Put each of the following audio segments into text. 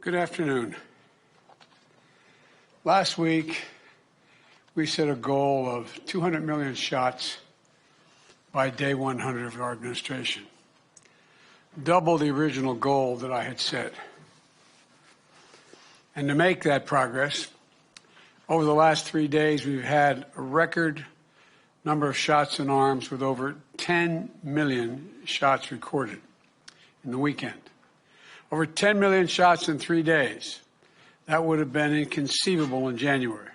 Good afternoon. Last week, we set a goal of 200 million shots by day 100 of our administration, double the original goal that I had set. And to make that progress, over the last 3 days, we've had a record number of shots in arms with over 10 million shots recorded in the weekend. Over 10 million shots in 3 days. That would have been inconceivable in January.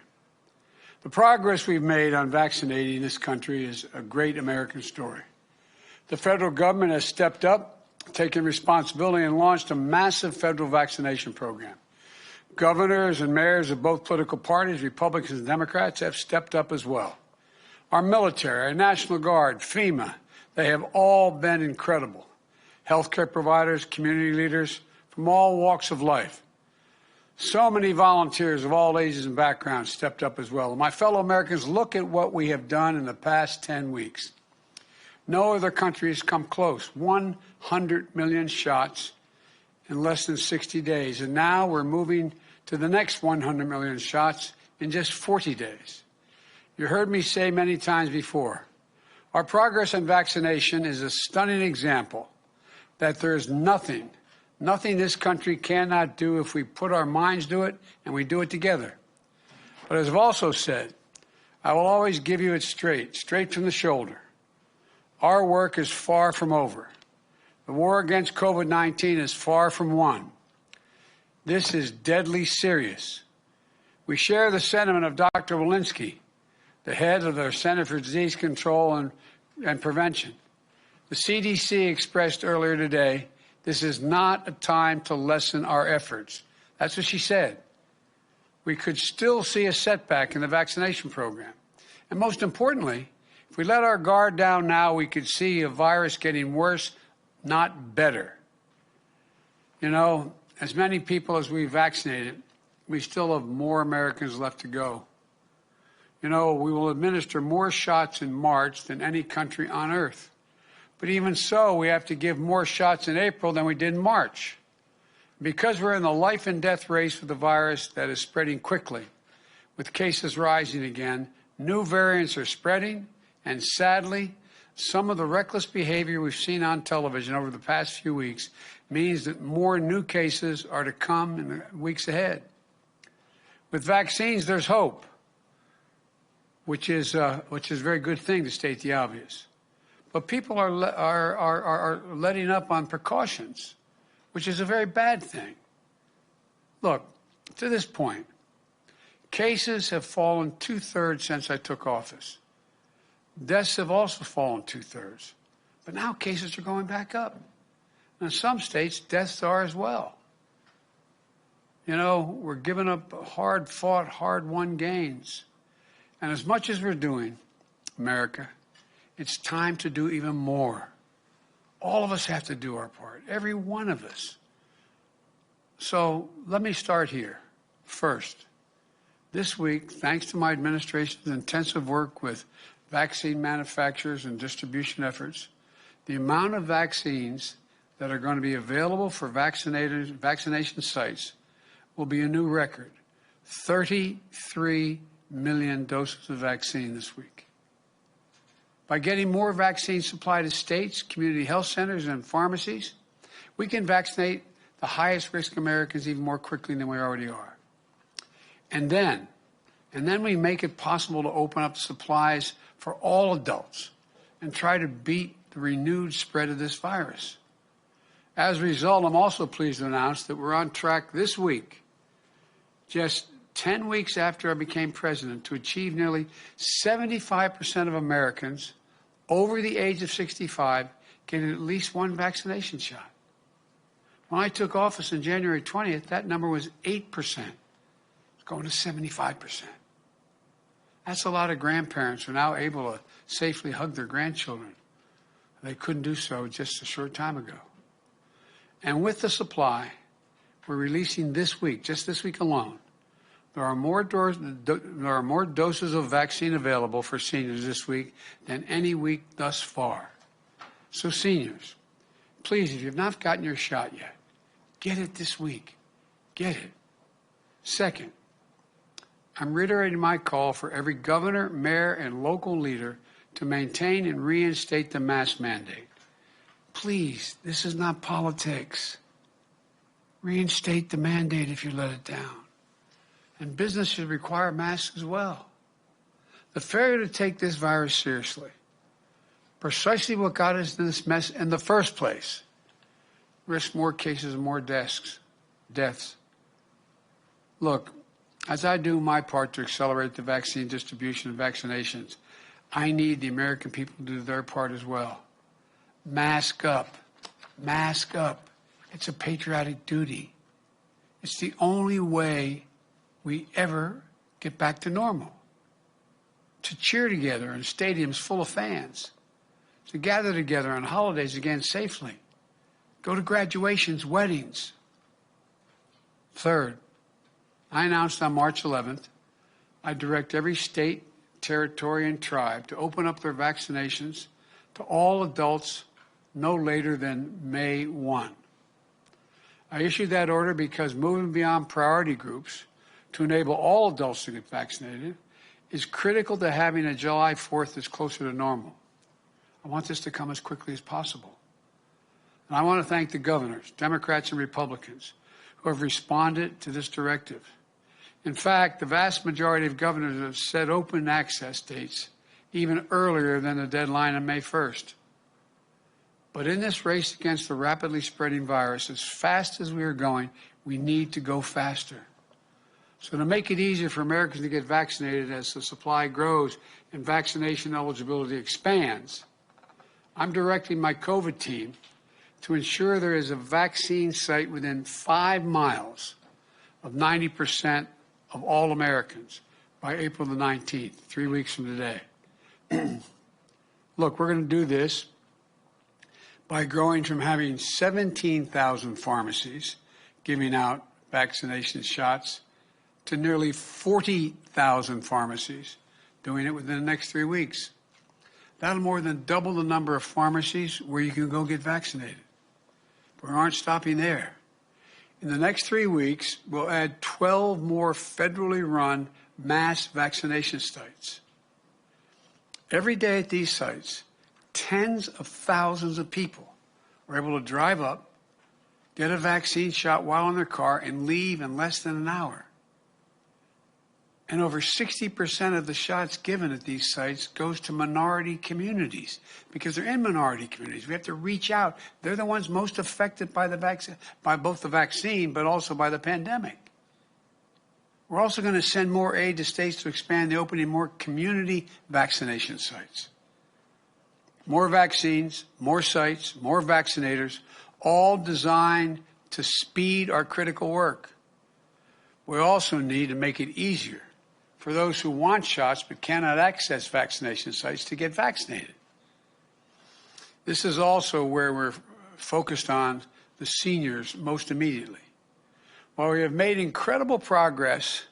The progress we've made on vaccinating this country is a great American story. The federal government has stepped up, taken responsibility, and launched a massive federal vaccination program. Governors and mayors of both political parties, Republicans and Democrats, have stepped up as well. Our military, our National Guard, FEMA, they have all been incredible. Healthcare providers, community leaders from all walks of life. So many volunteers of all ages and backgrounds stepped up as well. And my fellow Americans, look at what we have done in the past 10 weeks. No other country has come close. 100 million shots in less than 60 days. And now we're moving to the next 100 million shots in just 40 days. You heard me say many times before, our progress on vaccination is a stunning example that there is nothing this country cannot do if we put our minds to it and we do it together. But as I've also said, I will always give you it straight from the shoulder. Our work is far from over. The war against COVID-19 is far from won. This is deadly serious. We share the sentiment of Dr. Walensky, the head of the Center for Disease Control and Prevention. The CDC expressed earlier today, this is not a time to lessen our efforts. That's what she said. We could still see a setback in the vaccination program. And most importantly, if we let our guard down now, we could see a virus getting worse, not better. You know, as many people as we vaccinated, we still have more Americans left to go. You know, we will administer more shots in March than any country on earth. But even so, we have to give more shots in April than we did in March. Because we're in the life and death race with the virus that is spreading quickly, with cases rising again, new variants are spreading, and sadly, some of the reckless behavior we've seen on television over the past few weeks means that more new cases are to come in the weeks ahead. With vaccines, there's hope, which is a very good thing, to state the obvious. But people are letting up on precautions, which is a very bad thing. Look, to this point, cases have fallen 2/3 since I took office. Deaths have also fallen 2/3. But now cases are going back up. In some states, deaths are as well. You know, we're giving up hard-fought, hard-won gains. And as much as we're doing, America, it's time to do even more. All of us have to do our part, every one of us. So let me start here. First, this week, thanks to my administration's intensive work with vaccine manufacturers and distribution efforts, the amount of vaccines that are going to be available for vaccination sites will be a new record. 33 million doses of vaccine this week. By getting more vaccine supply to states, community health centers, and pharmacies, we can vaccinate the highest risk Americans even more quickly than we already are. And then we make it possible to open up supplies for all adults and try to beat the renewed spread of this virus. As a result, I'm also pleased to announce that we're on track this week, just 10 weeks after I became president, to achieve nearly 75% of Americans over the age of 65 getting at least one vaccination shot. When I took office on January 20th, that number was 8%. It's going to 75%. That's a lot of grandparents who are now able to safely hug their grandchildren. They couldn't do so just a short time ago. And with the supply we're releasing this week, just this week alone, there are more doses of vaccine available for seniors this week than any week thus far. So seniors, please, if you've not gotten your shot yet, get it this week. Get it. Second, I'm reiterating my call for every governor, mayor, and local leader to maintain and reinstate the mask mandate. Please, this is not politics. Reinstate the mandate if you let it down. And business should require masks as well. The failure to take this virus seriously, precisely what got us in this mess in the first place, risks more cases and more deaths. Look, as I do my part to accelerate the vaccine distribution and vaccinations, I need the American people to do their part as well. Mask up. Mask up. It's a patriotic duty. It's the only way we ever get back to normal. To cheer together in stadiums full of fans. To gather together on holidays again safely. Go to graduations, weddings. Third, I announced on March 11th, I direct every state, territory, and tribe to open up their vaccinations to all adults no later than May 1. I issued that order because moving beyond priority groups to enable all adults to get vaccinated is critical to having a July 4th that's closer to normal. I want this to come as quickly as possible. And I want to thank the governors, Democrats and Republicans, who have responded to this directive. In fact, the vast majority of governors have set open access dates even earlier than the deadline on May 1st. But in this race against the rapidly spreading virus, as fast as we are going, we need to go faster. So to make it easier for Americans to get vaccinated as the supply grows and vaccination eligibility expands, I'm directing my COVID team to ensure there is a vaccine site within 5 miles of 90% of all Americans by April the 19th, 3 weeks from today. Look, we're going to do this by growing from having 17,000 pharmacies giving out vaccination shots to nearly 40,000 pharmacies doing it within the next 3 weeks. That'll more than double the number of pharmacies where you can go get vaccinated. But we aren't stopping there. In the next 3 weeks, we'll add 12 more federally run mass vaccination sites. Every day at these sites, tens of thousands of people are able to drive up, get a vaccine shot while in their car, and leave in less than an hour. And over 60% of the shots given at these sites goes to minority communities because they're in minority communities. We have to reach out. They're the ones most affected by the vaccine, by both the vaccine, but also by the pandemic. We're also going to send more aid to states to expand the opening more community vaccination sites. More vaccines, more sites, more vaccinators, all designed to speed our critical work. We also need to make it easier for those who want shots but cannot access vaccination sites to get vaccinated. This is also where we're focused on the seniors most immediately. While we have made incredible progress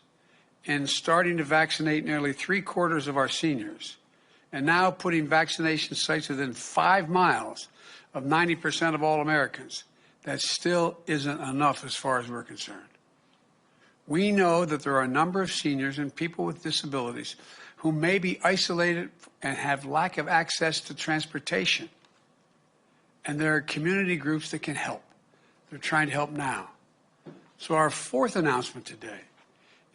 in starting to vaccinate nearly 3/4 of our seniors, and now putting vaccination sites within 5 miles of 90% of all Americans, that still isn't enough as far as we're concerned. We know that there are a number of seniors and people with disabilities who may be isolated and have lack of access to transportation. And there are community groups that can help. They're trying to help now. So our fourth announcement today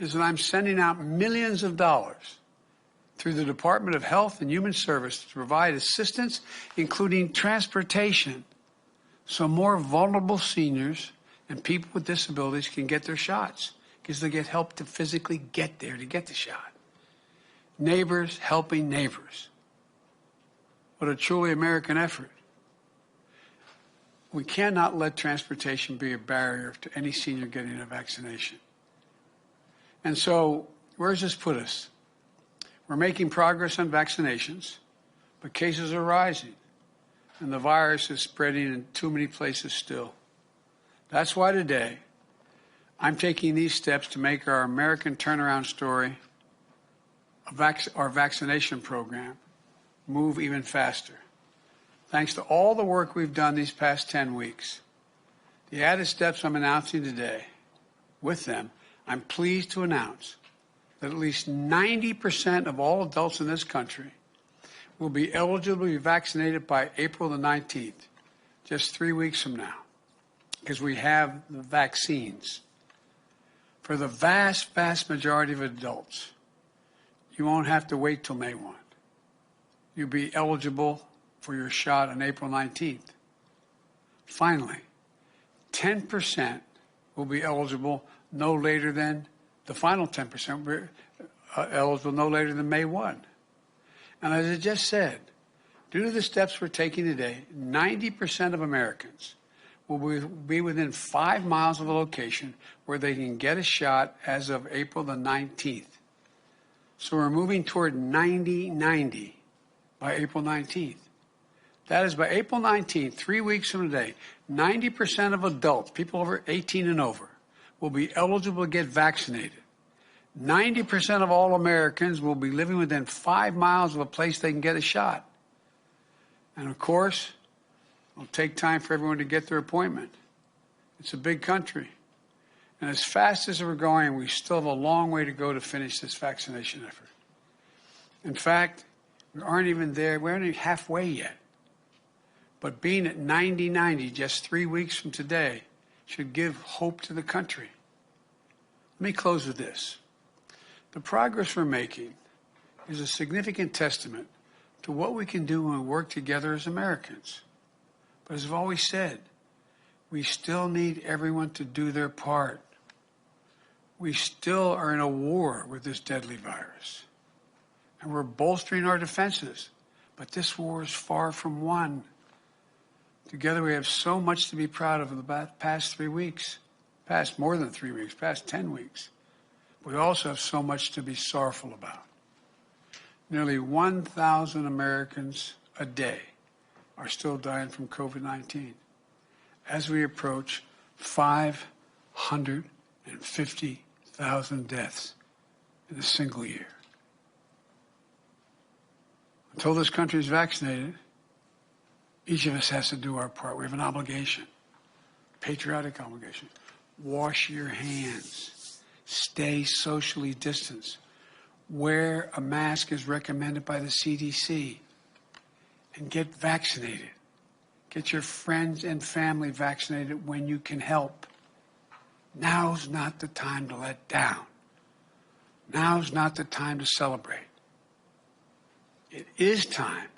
is that I'm sending out millions of dollars through the Department of Health and Human Services to provide assistance, including transportation, so more vulnerable seniors and people with disabilities can get their shots, because they get help to physically get there to get the shot. Neighbors helping neighbors. What a truly American effort. We cannot let transportation be a barrier to any senior getting a vaccination. And so, where does this put us? We're making progress on vaccinations, but cases are rising, and the virus is spreading in too many places still. That's why today, I'm taking these steps to make our American turnaround story, our vaccination program, move even faster. Thanks to all the work we've done these past 10 weeks, the added steps I'm announcing today with them, I'm pleased to announce that at least 90% of all adults in this country will be eligible to be vaccinated by April the 19th, just 3 weeks from now, because we have the vaccines. For the vast, vast majority of adults, you won't have to wait till May 1. You'll be eligible for your shot on April 19th. Finally, 10% will be eligible no later than, the final 10% will be eligible no later than May 1. And as I just said, due to the steps we're taking today, 90% of Americans will be within 5 miles of a location where they can get a shot as of April the 19th. So we're moving toward 90-90 by April 19th. That is, by April 19th, 3 weeks from today, 90% of adults, people over 18 and over, will be eligible to get vaccinated. 90% of all Americans will be living within 5 miles of a place they can get a shot. And of course, it'll take time for everyone to get their appointment. It's a big country. And as fast as we're going, we still have a long way to go to finish this vaccination effort. In fact, we aren't even there. We aren't even halfway yet. But being at 90-90 just 3 weeks from today should give hope to the country. Let me close with this. The progress we're making is a significant testament to what we can do when we work together as Americans. But as I've always said, we still need everyone to do their part. We still are in a war with this deadly virus. And we're bolstering our defenses. But this war is far from won. Together we have so much to be proud of in the past 3 weeks, past more than 3 weeks, past 10 weeks. We also have so much to be sorrowful about. Nearly 1,000 Americans a day are still dying from COVID-19 as we approach 550,000 deaths in a single year. Until this country is vaccinated, each of us has to do our part. We have an obligation, patriotic obligation. Wash your hands. Stay socially distanced. Wear a mask as recommended by the CDC. And get vaccinated. Get your friends and family vaccinated when you can help. Now's not the time to let down. Now's not the time to celebrate. It is time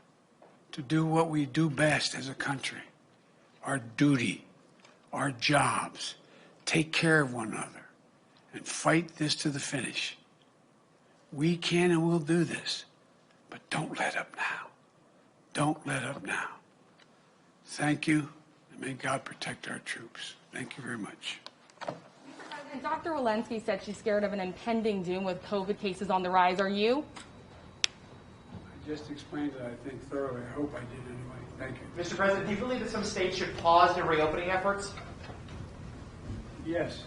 to do what we do best as a country. Our duty, our jobs. Take care of one another. And fight this to the finish. We can and will do this, but don't let up now. Don't let up now. Thank you, and may God protect our troops. Thank you very much. And Dr. Walensky said she's scared of an impending doom with COVID cases on the rise. Are you? I just explained it, I think, thoroughly. I hope I did anyway. Thank you. Mr. President, do you believe that some states should pause their reopening efforts? Yes.